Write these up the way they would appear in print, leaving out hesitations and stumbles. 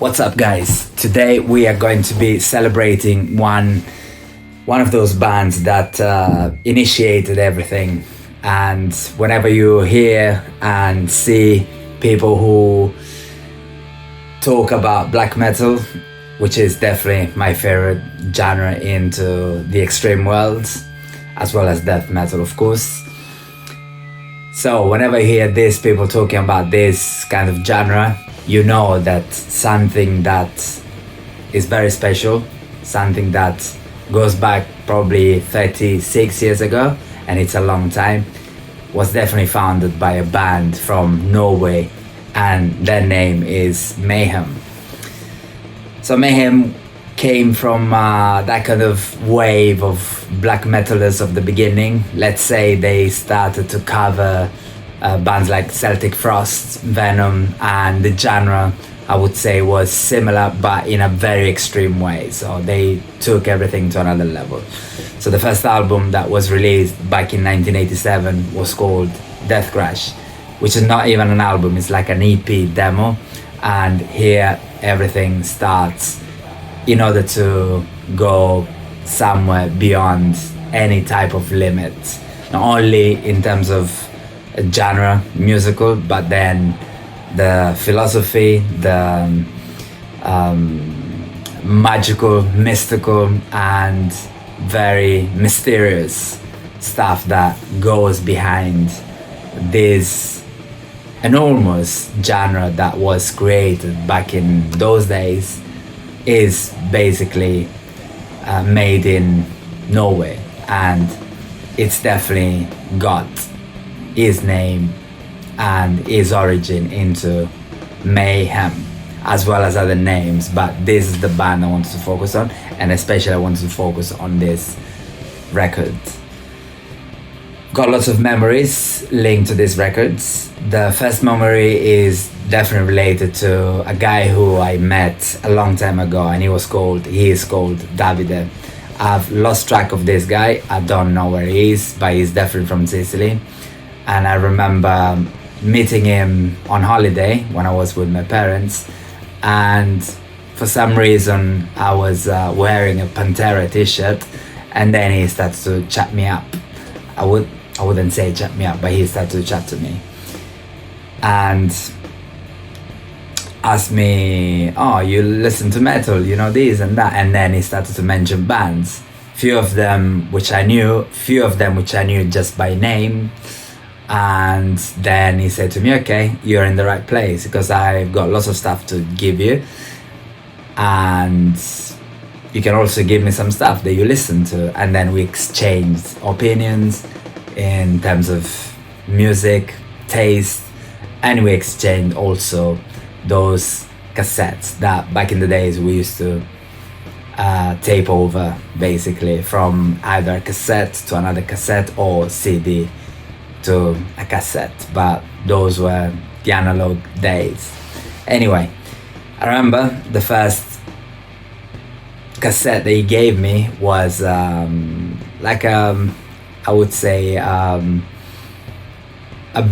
What's up, guys? Today we are going to be celebrating one of those bands that initiated everything. And whenever you hear and see people who talk about black metal, which is definitely my favorite genre into the extreme world, as well as death metal, of course. So whenever you hear these people talking about this kind of genre, you know that something that is very special, something that goes back probably 36 years ago, and it's a long time, was definitely founded by a band from Norway, and their name is Mayhem. So Mayhem came from that kind of wave of black metalers of the beginning. Let's say they started to cover bands like Celtic Frost, Venom, and the genre, I would say, was similar but in a very extreme way. So they took everything to another level. So the first album that was released back in 1987 was called Death-crush, which is not even an album, it's like an EP demo. And here everything starts in order to go somewhere beyond any type of limit, not only in terms of a genre, musical, but then the philosophy, the magical, mystical, and very mysterious stuff that goes behind this enormous genre that was created back in those days, is basically made in Norway, and it's definitely got his name and his origin into Mayhem, as well as other names, but this is the band I wanted to focus on, and especially I wanted to focus on this record. Got lots of memories linked to these records. The first memory is definitely related to a guy who I met a long time ago, and he is called Davide. I've lost track of this guy, I don't know where he is, but he's definitely from Sicily. And I remember meeting him on holiday when I was with my parents, and for some reason I was wearing a Pantera t-shirt, and then he started to chat me up. I wouldn't say chat me up, but he started to chat to me and asked me, oh, you listen to metal, you know, this and that, and then he started to mention bands, few of them which I knew just by name. And then he said to me, okay, you're in the right place, because I've got lots of stuff to give you, and you can also give me some stuff that you listen to. And then we exchanged opinions in terms of music, taste, and we exchanged also those cassettes that back in the days we used to tape over, basically from either cassette to another cassette or CD to a cassette, but those were the analog days. Anyway, I remember the first cassette that he gave me was I would say a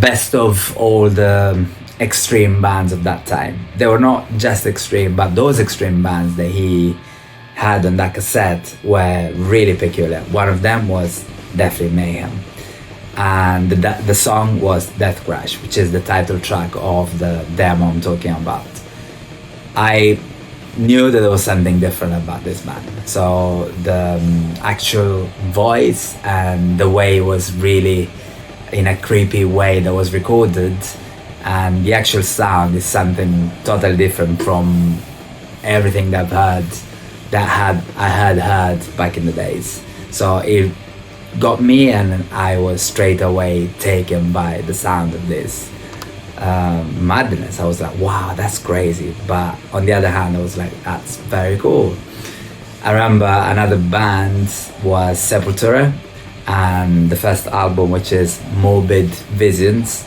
best of all the extreme bands of that time. They were not just extreme, but those extreme bands that he had on that cassette were really peculiar. One of them was definitely Mayhem, and the song was Death-crush, which is the title track of the demo I'm talking about. I knew that there was something different about this band. So the actual voice and the way it was really in a creepy way that was recorded, and the actual sound is something totally different from everything that I had heard back in the days. So it got me, and I was straight away taken by the sound of this madness. I was like, wow, that's crazy. But on the other hand, I was like, that's very cool. I remember another band was Sepultura, and the first album, which is Morbid Visions,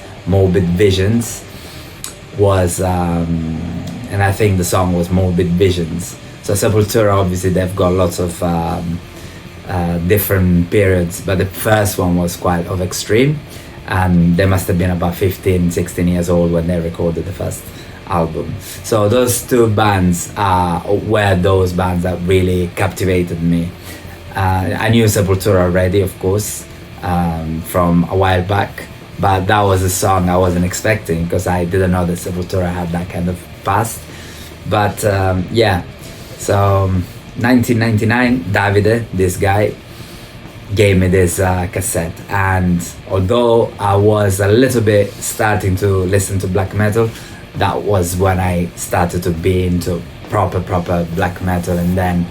was and I think the song was Morbid Visions. So Sepultura, obviously they've got lots of different periods, but the first one was quite extreme, and they must have been about 15, 16 years old when they recorded the first album. So those two bands were those bands that really captivated me. I knew Sepultura already, of course, from a while back, but that was a song I wasn't expecting because I didn't know that Sepultura had that kind of past. But yeah, so 1999, Davide, this guy, gave me this cassette, and although I was a little bit starting to listen to black metal, that was when I started to be into proper black metal. And then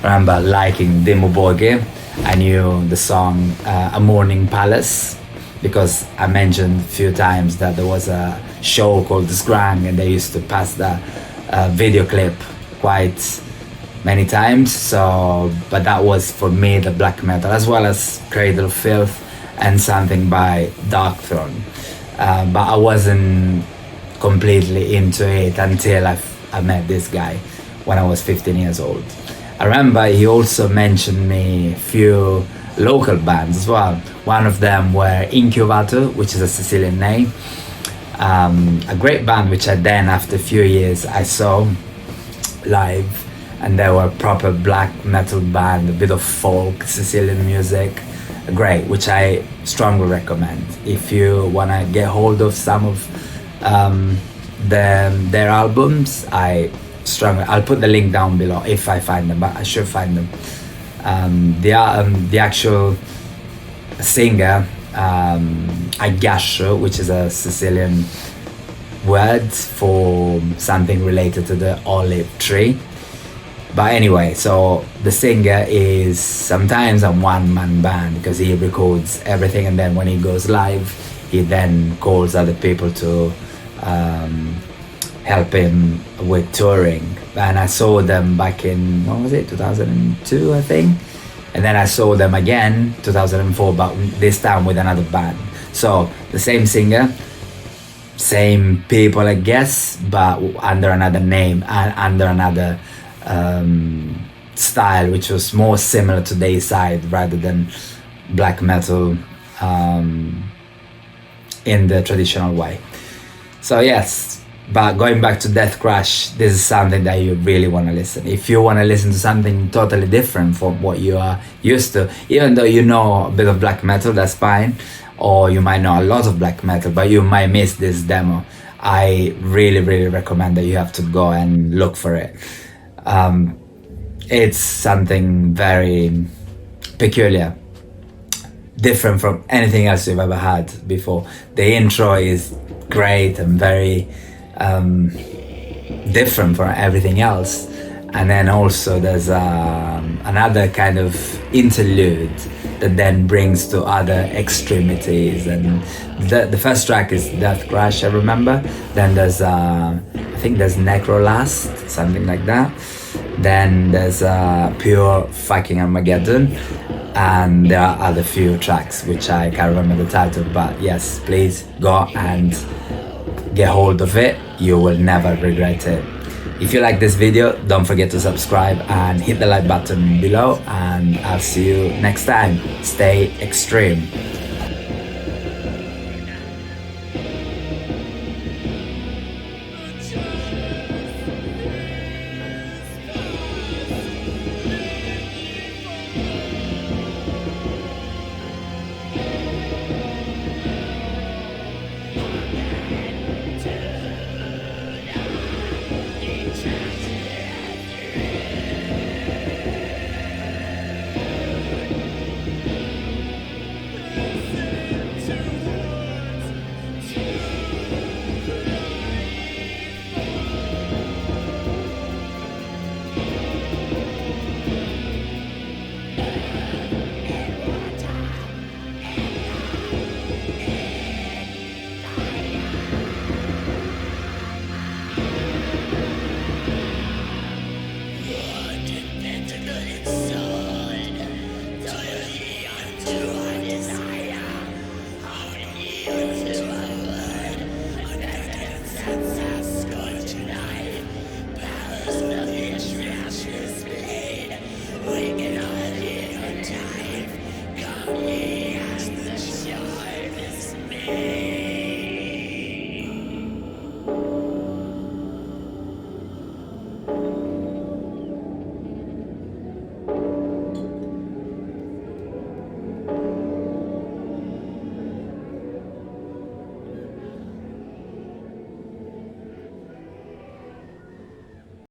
remember liking Dimmu Borgir. I knew the song A Morning Palace because I mentioned a few times that there was a show called Scrang and they used to pass the video clip quite many times. So, but that was for me the black metal, as well as Cradle of Filth and something by Darkthrone. But I wasn't completely into it until I met this guy when I was 15 years old. I remember he also mentioned me a few local bands as well. One of them were Incubator, which is a Sicilian name. A great band which I then, after a few years, I saw live, and they were a proper black metal band, a bit of folk, Sicilian music. Great, which I strongly recommend. If you want to get hold of some of their albums, I'll put the link down below if I find them, but I should find them. The actual singer, Agascio, which is a Sicilian word for something related to the olive tree. But anyway, so the singer is sometimes a one-man band because he records everything, and then when he goes live, he then calls other people to help him with touring. And I saw them back in, what was it, 2002, I think? And then I saw them again, 2004, but this time with another band. So the same singer, same people, I guess, but under another name and under another style, which was more similar to Dayside rather than black metal in the traditional way. So yes, but going back to Death-crush, this is something that you really want to listen. If you want to listen to something totally different from what you are used to, even though you know a bit of black metal, that's fine, or you might know a lot of black metal, but you might miss this demo. I really recommend that you have to go and look for it. It's something very peculiar, different from anything else you've ever had before. The intro is great and very different from everything else, and then also there's another kind of interlude that then brings to other extremities. And the first track is Death-crush, I remember. Then there's I think there's Necrolast, something like that. Then there's Pure Fucking Armageddon, and there are other few tracks which I can't remember the title, but yes, please go and get hold of it. You will never regret it. If you like this video, don't forget to subscribe and hit the like button below, and I'll see you next time. Stay extreme.